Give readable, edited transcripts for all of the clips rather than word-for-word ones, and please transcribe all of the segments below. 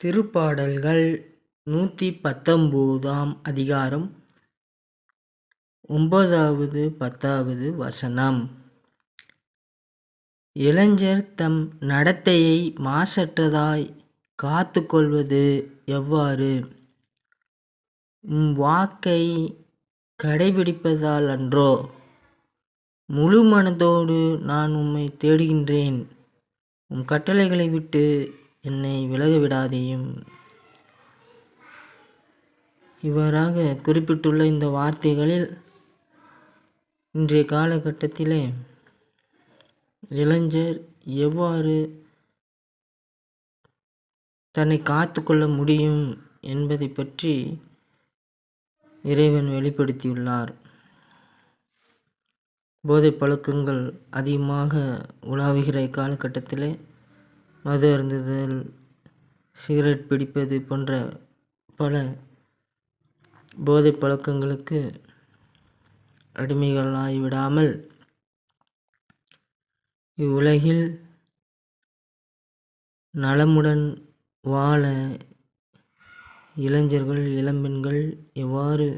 திருப்பாடல்கள் 119 அதிகாரம் 9வது 10வது வசனம். இளைஞர் தம் நடத்தையை மாசற்றதாய் காத்து கொள்வது எவ்வாறு? உம் வாக்கை கடைபிடிப்பதால் அன்றோ? முழு மனதோடு நான் உம்மை தேடுகின்றேன். உம் கட்டளைகளை விட்டு என்னை விலகவிடாதேயும். இவ்வாறாக குறிப்பிட்டுள்ள இந்த வார்த்தைகளில் இன்றைய காலகட்டத்திலே இளைஞர் எவ்வாறு தன்னை காத்து கொள்ள முடியும் என்பதை பற்றி இறைவன் வெளிப்படுத்தியுள்ளார். போதை பழக்கங்கள் அதிகமாக உலாவுகிற இக்காலகட்டத்திலே மது அருந்துதல், சிகரெட் பிடிப்பது போன்ற பல போதை பழக்கங்களுக்கு அடிமைகளாகிவிடாமல் இவ்வுலகில் நலமுடன் வாழ இளைஞர்கள், இளம்பெண்கள் எவ்வாறு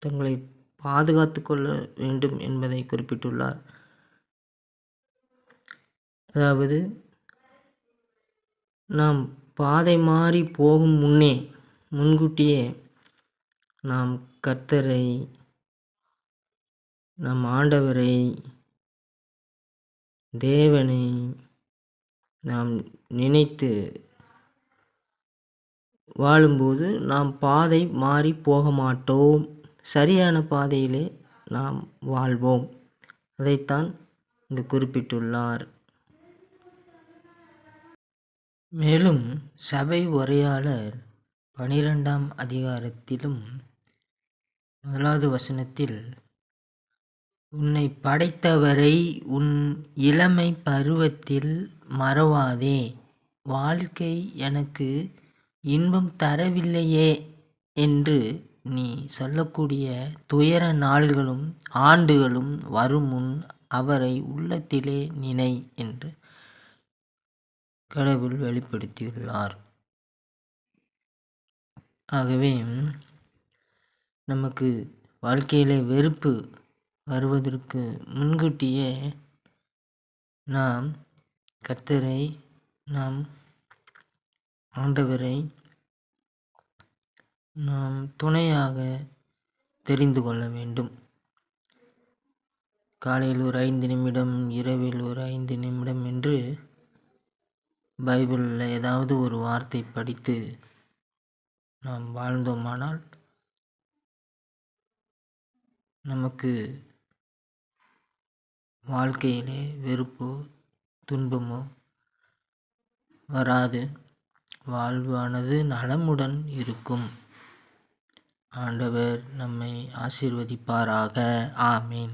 தங்களை பாதுகாத்து கொள்ள வேண்டும் என்பதை குறிப்பிட்டுள்ளார். அதாவது, நாம் பாதை மாறி போகும் முன்கூட்டியே நாம் கர்த்தரை, நம் ஆண்டவரை, தேவனை நாம் நினைத்து வாழும்போது நாம் பாதை மாறி போக மாட்டோம். சரியான பாதையிலே நாம் வாழ்வோம். அதைத்தான் இங்கு குறிப்பிட்டுள்ளார். மேலும் சபை உரையாளர் 12ஆம் அதிகாரத்திலும் 1வது வசனத்தில், உன்னை படைத்தவரை உன் இளமை பருவத்தில் மறவாதே. வாழ்க்கை எனக்கு இன்பம் தரவில்லையே என்று நீ சொல்லக்கூடிய துயர நாள்களும் ஆண்டுகளும் வருமுன் அவரை உள்ளத்திலே நினை என்று கடவுள் வெளிப்படுத்தியுள்ளார். ஆகவே நமக்கு வாழ்க்கையிலே வெறுப்பு வருவதற்கு முன்கூட்டியே நாம் கர்த்தரை, நாம் ஆண்டவரை நாம் துணையாக தெரிந்து கொள்ள வேண்டும். காலையில் ஒரு 5 நிமிடம், இரவில் ஒரு 5 நிமிடம் என்று பைபிளில் ஏதாவது ஒரு வார்த்தை படித்து நாம் வாழ்ந்தோமானால் நமக்கு வாழ்க்கையிலே வெறுப்போ துன்பமோ வராது. வாழ்வானது நலமுடன் இருக்கும். ஆண்டவர் நம்மை ஆசீர்வதிப்பாராக. ஆமீன்.